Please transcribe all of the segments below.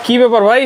কি ব্যাপার ভাই,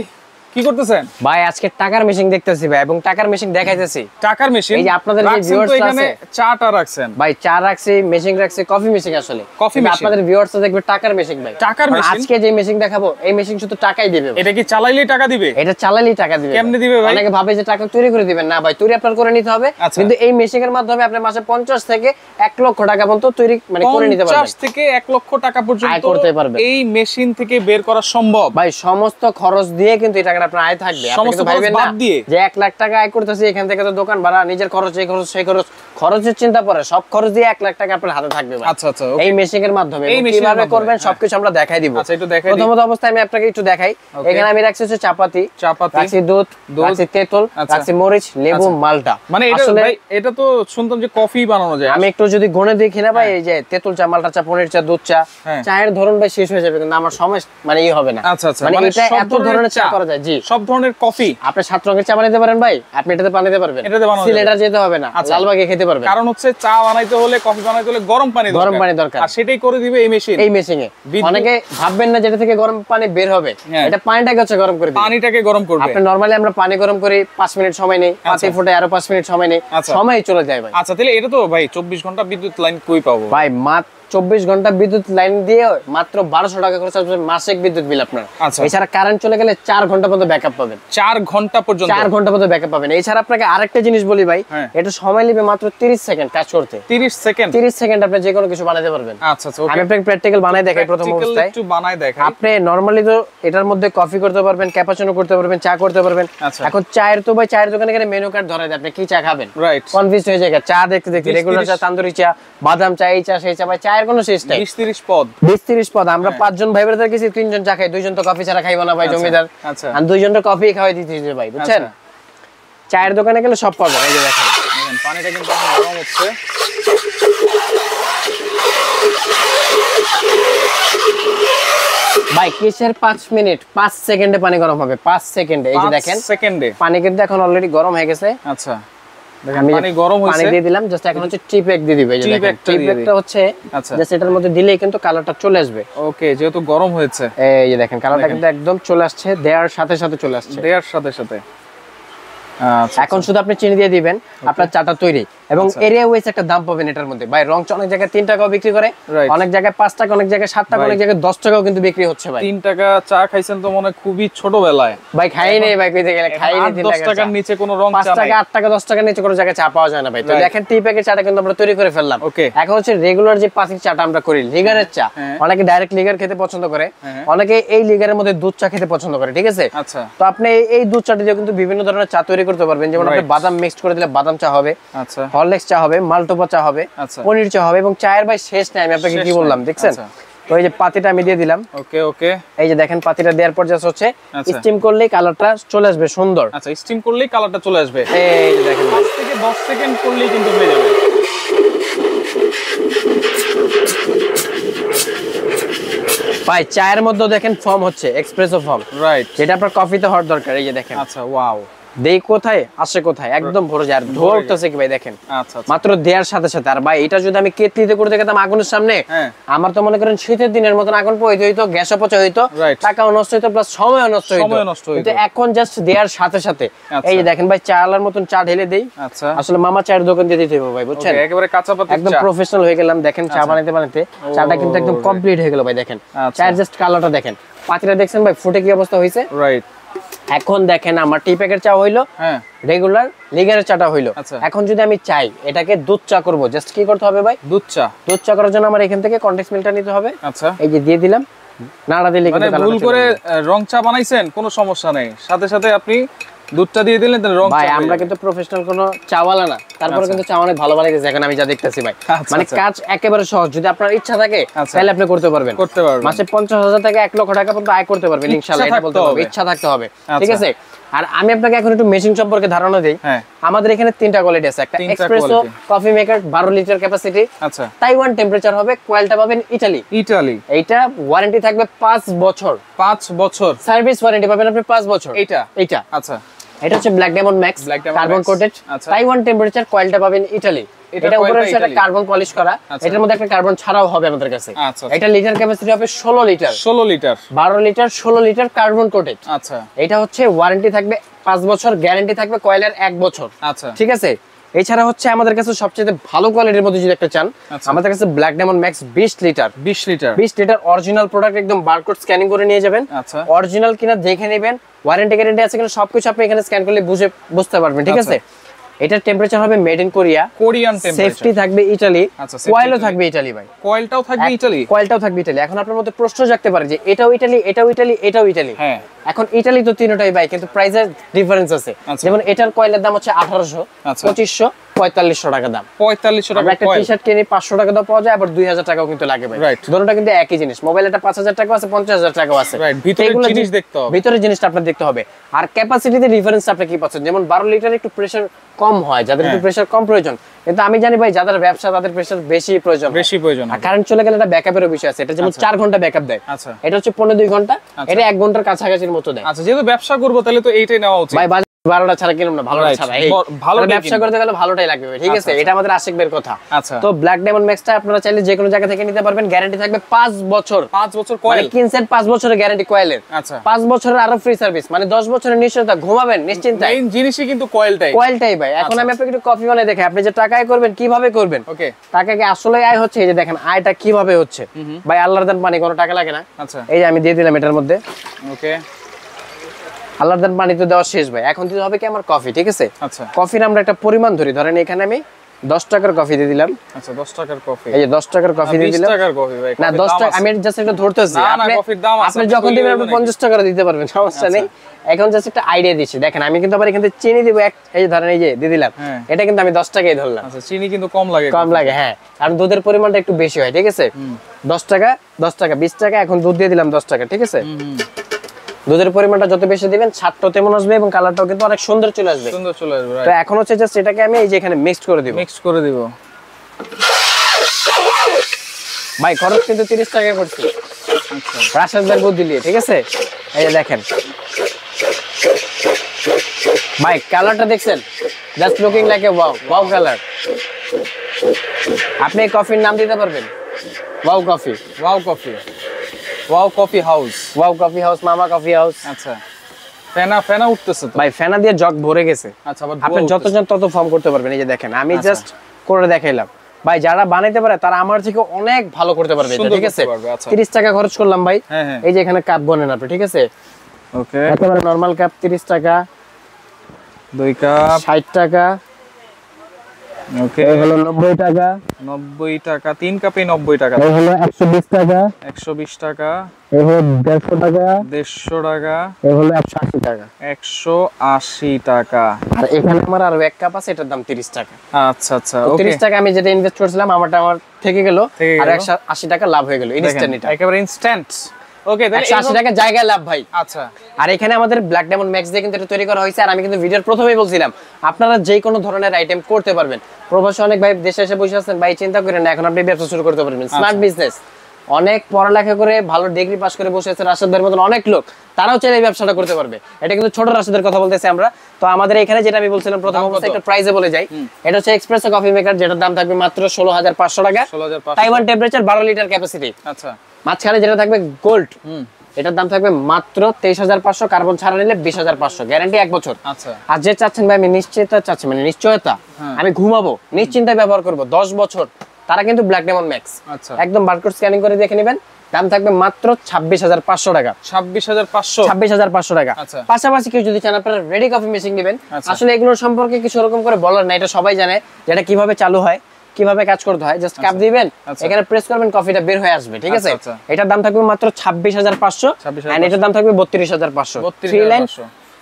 কি করতেছেন? ভাই আজকে টাকার মেশিন দেখতেছি ভাই, এবং টাকার মেশিন দেখাইতেছি। টাকার মেশিন এই যে আপনাদের যে ভিউয়ার্স এখানে আছে, চাটা রাখছেন ভাই চা রাখছি, মেশিন রাখছি, কফি মেশিন। আসলে কফি মেশিন আপনাদের ভিউয়ার্স দেখবে টাকার মেশিন ভাই। টাকার মেশিন আজকে যে মেশিন দেখাবো এই মেশিন শুধু টাকাই দিবে। এটা কি চালাইলেই টাকা দিবে? এটা চালালেই টাকা দিবে। কেমনে দিবে ভাই? অনেকে ভাবে যে টাকা তৈরি করে দিবেন, না ভাই, তৈরি আপনার করে নিতে হবে। কিন্তু এই মেশিনের মাধ্যমে আপনি মাসে 50 থেকে 1 লক্ষ টাকা পর্যন্ত তৈরি মানে করে নিতে পারবেন। 50 থেকে 1 লক্ষ টাকা পর্যন্ত আয় করতে পারবেন। এই মেশিন থেকে বের করা সম্ভব ভাই। সমস্ত খরচ দিয়ে কিন্তু এই টাকাটা আপনার আয় থাকবে। আপনি কিন্তু ভাবেন না যে 1 লাখ টাকা আয় করতেছি, এখান থেকে তো দোকান ভাড়া, নিজের খরচ, এই খরচ সেই খরচ, খরচের চিন্তা পড়ে, সব খরচ দিয়ে 1 লাখ টাকা আপনার হাতে থাকবে ভাই। আচ্ছা আচ্ছা, এই মেশিনের মাধ্যমে কিভাবে করবেন সবকিছু আমরা দেখাই দিব। আচ্ছা, একটু দেখাই দিই। প্রথমত অবস্থায় আমি আপনাকে একটু দেখাই। এখানে আমি রাখছি হচ্ছে চাপাতি, রাখছি দুধ, রাখছি তেঁতুল, রাখছি মরিচ, লেবু, মালটা। মানে এটা ভাই, এটা তো শুনতাম যে কফি বানানো যায়। আমি একটু যদি গুণে দেখি না ভাই, এই যে তেঁতুল চা, মালটা চা, পনির চা, দুধ চা, চায়ের ধরন ভাই শেষ হয়ে যাবে, কিন্তু আমার সময় মানে ই হবে না। আচ্ছা আচ্ছা, মানে এটা এত ধরনের চা করা যায়। জি, সব ধরনের কফি। আপনি 7 রঙের চা বানাইতে পারেন ভাই, আপনি এটাতে বানাইতে পারবেন। সিলেটে যেতে হবে না, লালবাগে খেতে পারবেন। কারণ হচ্ছে চা বানাইতে হলে, কফি বানাইতে হলে গরম পানি দরকার, আর সেটাই করে দিবে এই মেশিন। এই মেশিনে অনেকে ভাববেন না যেটা থেকে গরম পানি বের হবে, এটা পানিটাকে হচ্ছে গরম করে দিবে। পানিটাকে গরম করবে। আপনি নরমালি আমরা পানি গরম করি 5 মিনিট সময় নেই, পাতি ফুটে আরো 5 মিনিট সময় নেই, সময় চলে যায় ভাই। আচ্ছা, তাহলে এটা তো ভাই 24 ঘন্টা বিদ্যুৎ লাইন কই পাবো ভাই? মাত্র 24 ঘন্টা বিদ্যুৎ লাইন দিয়ে মাত্র 1200 টাকা খরচ হবে মাসিক বিদ্যুৎ বিল আপনার। এছাড়া কারেন্ট চলে গেলে 4 ঘন্টা পর্যন্ত ব্যাকআপ পাবেন। 4 ঘন্টা পর্যন্ত? 4 ঘন্টা পর্যন্ত ব্যাকআপ পাবেন। এছাড়া আপনাকে আরেকটা জিনিস বলি ভাই, এটা সময় নেবে মাত্র 30 সেকেন্ড কাজ করতে। 30 সেকেন্ড? 30 সেকেন্ড আপনি যে কোনো কিছু বানাতে পারবেন। আচ্ছা আচ্ছা, আমি আপনাকে প্র্যাকটিক্যাল বানাই দেখাই। প্রথম অবস্থায় একটু বানাই দেখাই। আপনি নরমালি তো এটার মধ্যে কফি করতে পারবেন, ক্যাপাচিনো করতে পারবেন, চা করতে পারবেন। এখন চায়ের তো ভাই, চায়ের দোকানে গেলে মেনু কার্ড ধরায় দেয় আপনি কি চা খাবেন। রাইট, কনফিউজ হয়ে যায়। চা দেখতে দেখতে রেগুলার চা, তান্দুরি চা, বাদাম চা, এই চা সেই চা, ভাই চায়ের কোনো শেষ নাই। 20-30 পদ। 20-30 পদ। আমরা 5 জন ভাই ব্রাদার গেছি, 3 জন চা খাই, 2 জন তো কফি ছাড়া খাইবো না ভাই, জমিদার। আচ্ছা, আর 2 জন তো কফি খাওয়াই দিতেছে ভাই, বুঝছেন? চায়ের দোকানে গেলে সব পাবেন। এই যে দেখেন পানিটা কিন্তু এখন গরম হচ্ছে। ভাই কিসের 5 মিনিট, 5 সেকেন্ডে পানি গরম হবে, 5 সেকেন্ডে। এই যে দেখেন সেকেন্ডে পানি কিন্তু এখন অলরেডি গরম হয়ে গেছে। আচ্ছা, আমি পানি গরম হইছে, পানি দিয়ে দিলাম, জাস্ট এখন হচ্ছে টি প্যাক দিয়ে দিবে। এই যে দেখেন টি প্যাকটা হচ্ছে জাস্ট এটার মধ্যে দিলেই কিন্তু কালারটা চলে আসবে। ওকে, যেহেতু গরম হয়েছে, এই যে দেখেন কালারটা কিন্তু একদম চলে আসছে, দেওয়ার সাথে সাথে চলে আসছে, দেওয়ার সাথে সাথে। এখন শুধু আপনি চিনি দিয়ে দিবেন, আপনার চাটা তৈরি। এবং এরিয়া ওয়াইজ একটা দাম পাবেন এটার মধ্যে ভাই। রং চা অনেক জায়গায় 3 টাকাও বিক্রি করে, অনেক জায়গায় 5 টাকা, অনেক জায়গায় 7 টাকা, অনেক জায়গায় 10 টাকাও কিন্তু বিক্রি হচ্ছে ভাই। 3 টাকা চা খাইছেন তো মনে খুবই ছোটবেলায় ভাই। খাই নাই ভাই, কইতে গেলে খাই নাই। 10 টাকার নিচে কোনো রং চা নাই, 5 টাকা, 8 টাকা, 10 টাকার নিচে কোনো জায়গায় চা পাওয়া যায় না ভাই। তো দেখেন টি প্যাকের চাটা কিন্তু আমরা তৈরি করে ফেললাম। এখন হচ্ছে রেগুলার যে পাতির চাটা আমরা করি, লিগারের চা, অনেকে ডাইরেক্ট লিগার খেতে পছন্দ করে, অনেকে এই লিগারের মধ্যে দুধ চা খেতে পছন্দ করে, ঠিক আছে? আচ্ছা, তো আপনি এই দুধ চাটা দিয়ে কিন্তু বিভিন্ন ধরনের চা তৈরি করতে পারবেন। যেমন আপনি বাদাম মিক্সড করে দিলে বাদাম চা হবে, আচ্ছা, হরলিক্স চা হবে, মালটোপা চা হবে, পনির চা হবে, এবং চায়ের ভাই শেষ নাই। আমি আপনাকে কি বললাম দেখছেন? তো এই যে পাতিটা আমি দিয়ে দিলাম। ওকে ওকে, এই যে দেখেন পাতিটা দেওয়ার পর জাস্ট হচ্ছে স্টিম করলেই কালারটা চলে আসবে সুন্দর। আচ্ছা, স্টিম করলেই কালারটা চলে আসবে। এই যে দেখেন 5 থেকে 10 সেকেন্ড করলেই কিন্তু হয়ে যাবে। ভাই চায়ের মধ্যে দেখেন ফর্ম হচ্ছে এক্সপ্রেসো ফর্ম, রাইট, যেটা আপনার কফিতে হওয়ার দরকার। এই যে দেখেন। আচ্ছা, ওয়াও, দেই কোথায় আসে কোথায়, একদম ভরে যায়। আর ধোয়া উঠতেছে কি ভাই দেখেন, মাত্র দেওয়ার সাথে সাথে। আর ভাই এটা যদি আমি কেটলিতে করতে গেতাম আগুনের সামনে, আমার তো মনে করেন শীতের দিনের মতন আগুন পড়তে হইতো, গ্যাসও পচা হইতো, টাকাও নষ্ট হইতো, প্লাস সময়ও নষ্ট হইতো। কিন্তু এখন জাস্ট দেওয়ার সাথে সাথে এই যে দেখেন ভাই, চালার মতন চা ঢেলে দেই। আসলে মামা চায়ের দোকান দিয়ে দিতে হবে ভাই, বুঝছেন? একেবারে কাঁচা পাতি, একদম প্রফেশনাল হয়ে গেলাম। দেখেন চা বানাইতে বানাইতে চাটা কিন্তু একদম কমপ্লিট হয়ে গেল ভাই। দেখেন চায়ের জাস্ট কালারটা দেখেন, পাতিটা দেখছেন ভাই ফুটে কি অবস্থা হয়েছে, রাইট? এখন দেখেন আমার টি প্যাকের চা হইলো, রেগুলার লিগারের চাটা হইলো। এখন যদি আমি চাই এটাকে দুধ চা করব, জাস্ট কি করতে হবে ভাই? দুধ চা করার জন্য আমার এখান থেকে কনডেন্স মিল্কটা নিতে হবে। আচ্ছা, এই যে দিয়ে দিলাম, নাড়া দিলে কিন্তু ভুল করে রং চা বানাইছেন কোনো সমস্যা নেই, সাথে সাথে আপনি দুধটা দিয়ে দিলেন, তাহলে রং চা। ভাই আমরা কিন্তু প্রফেশনাল কোনো চাওয়ালা না, তারপরে কিন্তু চা অনেক ভালো বানাইতেছে এখন আমি যা দেখতেছি ভাই। মানে কাজ একেবারে সহজ, যদি আপনার ইচ্ছা থাকে তাহলে আপনি করতে পারবেন। মাসে 50,000 থেকে 1 লক্ষ টাকা পর্যন্ত আয় করতে পারবেন ইনশাআল্লাহ। এটা বলতে হবে, ইচ্ছা থাকতে হবে, ঠিক আছে? আর আমি আপনাকে এখন একটু মেশিন সম্পর্কে ধারণা দেই। আমাদের এখানে 3টা কোয়ালিটি আছে। একটা espresso coffee maker 12 litre capacity, আচ্ছা, তাইওয়ান টেম্পারেচার হবে, কয়েলটা পাবেন ইতালি। এইটা ওয়ারেন্টি থাকবে 5 বছর। 5 বছর সার্ভিস ওয়ারেন্টি পাবেন আপনি 5 বছর। এইটা আচ্ছা, এটা হচ্ছে black diamond max carbon coated, Taiwan temperature, কয়েলটা পাবেন ইতালি। এটা উপরে সেটা কার্বন পলিশ করা, এটার মধ্যে একটা কার্বন ছাড়াও হবে আমাদের কাছে। এটা লিটার ক্যাপাসিটি হবে 16 litre, 16 litre, 12 litre, 16 litre carbon coated. আচ্ছা, এটা হচ্ছে ওয়ারেন্টি থাকবে 5 বছর, গ্যারান্টি থাকবে কয়েলের 1 বছর। আচ্ছা, ঠিক আছে। এছাড়া হচ্ছে আমাদের কাছে সবচেয়ে ভালো কোয়ালিটির মধ্যে যদি একটা চান, আমাদের কাছে black diamond max 20 litre, 20 litre, 20 litre original product, একদম বারকোড স্ক্যানিং করে নিয়ে যাবেন। আচ্ছা, অরিজিনাল কিনা দেখে নেবেন, ওয়ারেন্টি গ্যারান্টি আছে কিনা সবকিছু আপনি এখানে স্ক্যান করলে বুঝতে পারবেন। ঠিক আছে। এটার টেম্পারেচার হবে made in Korea, Korean temperature, safety থাকবে ইতালি, কয়েলও থাকবে ইতালি ভাই, কয়েলটাও থাকবে ইতালি, কয়েলটাও থাকবে ইতালি। এখন আপনার মধ্যে প্রশ্ন জাগতে পারে যে এটাও ইতালি, এটাও ইতালি, এটাও ইতালি। হ্যাঁ, এখন ইতালি তো তিনটাই ভাই, কিন্তু প্রাইসের ডিফারেন্স আছে। যেমন এটার কয়েলের দাম হচ্ছে 1800, 2500, 4500 টাকা দাম। 4500 টাকা একটা টি-শার্ট কিনে 500 টাকা দাও পাওয়া যায়, আবার 2000 টাকাও কিন্তু লাগে ভাই। দুটোটা কিন্তু একই জিনিস। মোবাইল এটা 5000 টাকা আছে, 50000 টাকাও আছে। ভিতরের জিনিস দেখতে হবে, ভিতরের জিনিসটা আপনার দেখতে হবে। আর ক্যাপাসিটিতে ডিফারেন্স আপনি কি পাচ্ছেন, যেমন 12 লিটার একটু প্রেসার কম হয়, যাদের একটু প্রেসার কম প্রয়োজন। কিন্তু আমি জানি ভাই যাদের ব্যবসা তাদের প্রেসার বেশি প্রয়োজন, আর কারেন্ট চলে গেলে এটা ব্যাকআপের বিষয় আছে। এটা যেমন 4 ঘন্টা ব্যাকআপ দেয়, এটা হচ্ছে 15-2 ঘন্টা, এটা 1 ঘন্টার কাছাকাছির মতো দেয়। আচ্ছা, যেহেতু ব্যবসা করব তাহলে তো এইটাই নেওয়া উচিত ভাই। 12টা ছাড়া কিনুম না, ভালোটা ছাড়া। এই ভালো ব্যবসা করতে গেলে ভালোটাই লাগবে, ঠিক আছে। এটা আমাদের আশিক বের কথা। তো ব্ল্যাক ডায়মন্ড ম্যাক্সটা আপনারা চাইলে যে কোনো জায়গা থেকে নিতে পারবেন, গ্যারান্টি থাকবে 5 বছর। 5 বছর কয়েল কিনছেন, 5 বছরের গ্যারান্টি কয়েলের। আচ্ছা, 5 বছরের আরো ফ্রি সার্ভিস, মানে 10 বছরের নিশ্চয়তা, ঘুমাবেন নিশ্চিন্তায়। মেইন জিনিসই কিন্তু কয়েলটাই ভাই। এখন আমি আপনাকে একটু কফি বানাই দেখাই, আপনি যে টাকায় করবেন কিভাবে করবেন। ওকে, টাকাকে আসলে আয় হচ্ছে, এই যে দেখেন আয়টা কিভাবে হচ্ছে ভাই। আল্লাহর দান পানি, কোনো টাকা লাগে না। আচ্ছা, এই যে আমি দিয়ে দিলাম এটার মধ্যে। ওকে, আল্লাহর দান পানি তো দেওয়া শেষ ভাই। এখন দিতে হবে কি আমার কফি। ঠিক আছে। আচ্ছা, কফির আমরা একটা পরিমাণ ধরি, ধরেন এখানে আমি 10 টাকার কফি দিয়ে দিলাম। আচ্ছা, 10 টাকার কফি, এই যে 10 টাকার কফি দিয়ে দিলাম। 20 টাকার কফি ভাই, না 10 টাকা আমি জাস্ট একটা ধরতেছি। আপনি যখন দিবেন আপনি 50 টাকা দিতে পারবেন, সমস্যা নেই। এখন জাস্ট একটা আইডিয়া দিচ্ছি, দেখেন আমি কিন্তু আবার এখানে চিনি দিব এই যে ধরেন এই যে দিয়ে দিলাম, এটা কিন্তু আমি 10 টাকাই ধরলাম। আচ্ছা, চিনি কিন্তু কম লাগে, হ্যাঁ, কারণ দুধের পরিমাণটা একটু বেশি হয়। ঠিক আছে। 10 টাকা, 10 টাকা, 20 টাকা, এখন দুধ দিয়ে দিলাম 10 টাকা। ঠিক আছে। দুধের পরিমাণটা যত বেশি দিবেন স্বাদটাও তেমন আসবে এবং কালারটাও কিন্তু অনেক সুন্দর চলে আসবে। তো এখন হচ্ছে জাস্ট এটাকে আমি এই যে এখানে মিক্স করে দিব। ভাই খরচ কিন্তু 30 টাকা করছি। আচ্ছা, রাশাদার দুধ দিলিয়ে। ঠিক আছে। এই যে দেখেন ভাই, কালারটা দেখছেন, just looking like a wow colour. আপনি এই কফির নাম দিতে পারবেন wow coffee, wow coffee house, মামা কফি হাউস। আচ্ছা, ফেনা উঠতেছে তো ভাই, ফেনা দিয়ে জগ ভরে গেছে। আচ্ছা, আপনি যতজন তত ফর্ম করতে পারবেন। এই যে দেখেন আমি জাস্ট করে দেখাইলাম ভাই, যারা বানাইতে পারে তারা আমার থেকে অনেক ভালো করতে পারবে। ঠিক আছে। 30 টাকা খরচ করলাম ভাই। এই যে এখানে কাপ বনেন আপনি। ঠিক আছে। ওকে, একেবারে নরমাল কাপ 30 টাকা, 2 কাপ 60 টাকা। ওকে, হলো 90 টাকা, 90 টাকা, 3 কাপে 90 টাকা। এই হলো 120 টাকা, 120 টাকা। এই হলো 150 টাকা, 150 টাকা। এই হলো 180 টাকা, 180 টাকা। আর এখানে আমার আরো এক কাপ আছে, এটার দাম 30 টাকা। আচ্ছা, ওকে, 30 টাকা আমি যেটা ইনভেস্ট করেছিলাম আমার থেকে গেল, আর 180 টাকা লাভ হয়ে গেল ইনস্ট্যান্ট। এটা একেবারে ইনস্ট্যান্ট। ওকে, তাহলে 180 টাকা জায়গায় লাভ ভাই। আচ্ছা, আর এখানে আমাদের ব্ল্যাক ডায়মন্ড ম্যাক্স দিয়ে কিন্তু এটা তৈরি করা হয়েছে। আর আমি কিন্তু ভিডিওর প্রথমেই বলছিলাম আপনারা যে কোনো ধরনের আইটেম করতে পারবেন। প্রবাসী অনেক ভাই দেশে এসে বসে আছেন, ভাই চিন্তা করেন না, এখন আপনি ব্যবসা শুরু করতে পারবেন। স্মার্ট বিজনেস, অনেক পড়ালেখা করে ভালো ডিগ্রি পাস করে বসে আছে রাশেদের মতন অনেক লোক, তারাও চাইলে এই ব্যবসাটা করতে পারবে। এটা কিন্তু ছোট রাশেদের কথা বলতেছি আমরা। তো আমাদের এখানে যেটা আমি বলছিলাম প্রথম অবস্থায় একটা প্রাইসে বলে যাই, এটা হচ্ছে এক্সপ্রেসো কফি মেকার, যেটার দাম থাকবে মাত্র 16500 টাকা। Taiwan temperature, 12 litre capacity. আচ্ছা, মাঝখানে যেটা থাকবে গোল্ড, এটার দাম থাকবে মাত্র 23500, কার্বন ছাড়া নিলে 20500, গ্যারান্টি 1 বছর। আচ্ছা, আর যে চাচ্ছেন ভাই আমি নিশ্চিততা চাচ্ছি, মানে নিশ্চয়তা, আমি ঘুমাবো নিশ্চিন্তায় ব্যবহার করব 10 বছর, তারা কিন্তু ব্ল্যাক ডায়মন্ড ম্যাক্স একদম বারকোড স্ক্যানিং করে দেখে নেবেন। দাম থাকবে মাত্র 26500 টাকা। 26500 টাকা। পাশাপাশি কেউ যদি চান আপনারা রেডি কফি মেশিন নেবেন, আসলে এগুলোর সম্পর্কে কিছু এরকম করে বলার না, এটা সবাই জানে যেটা কিভাবে চালু হয়, কিভাবে কাজ করতে হয়। জাস্ট কাপ দিবেন, এখানে প্রেস করবেন, কফিটা বের হয়ে আসবে। ঠিক আছে। এটার দাম থাকবে মাত্র 26500, আর এটার দাম থাকবে 32500। 3 লাইন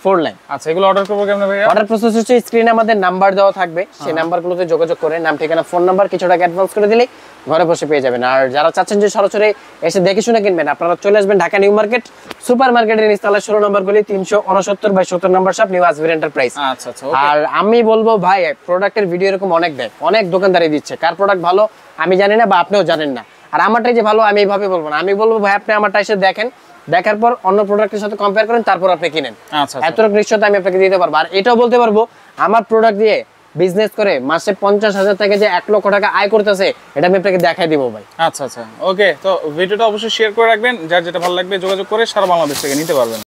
4 লাইন। আচ্ছা, এগুলো অর্ডার করব কেমনে ভাইয়া? অর্ডার প্রসেস হচ্ছে স্ক্রিনে আমাদের নাম্বার দেওয়া থাকবে, সেই নাম্বারগুলোতে যোগাযোগ করে নাম, ঠিকানা, ফোন নাম্বার কিছু টাকা অ্যাডভান্স করে দিলেই ঘরে বসে পেয়ে যাবেন। আর যারা চাচ্ছেন যে সরাসরি এসে দেখে শুনে কিনবেন, আপনারা চলে আসবেন ঢাকা নিউ মার্কেট সুপার মার্কেটের নিচতলা 16 নম্বর গলি 369/70 নম্বর শপ, নিউ আসবির এন্টারপ্রাইজ। আচ্ছা, আর আমি বলবো ভাই, প্রোডাক্টের ভিডিও এরকম অনেক দেয়, অনেক দোকানদারি দিচ্ছে, কার প্রোডাক্ট ভালো আমি জানি না বা আপনিও জানেন না। আর আমারটাই যে ভালো আমি এইভাবে বলবো না, আমি বলবো ভাই আপনি আমারটা এসে দেখেন, দেখার পর অন্য প্রোডাক্টের সাথে কম্পেয়ার করেন, তারপর আপনি কিনেন। এতটুকু নিশ্চয়তা আমি আপনাকে দিতে পারবো। আর এটাও বলতে পারবো আমার প্রোডাক্ট দিয়ে বিজনেস করে মাসে 50,000 থেকে যে 1 লক্ষ টাকা আয় করতেছে এটা আমি আপনাকে দেখাই দিব ভাই। আচ্ছা আচ্ছা, ওকে। তো ভিডিওটা অবশ্যই শেয়ার করে রাখবেন, যার যেটা ভালো লাগবে যোগাযোগ করে সারা বাংলাদেশ থেকে নিতে পারবেন।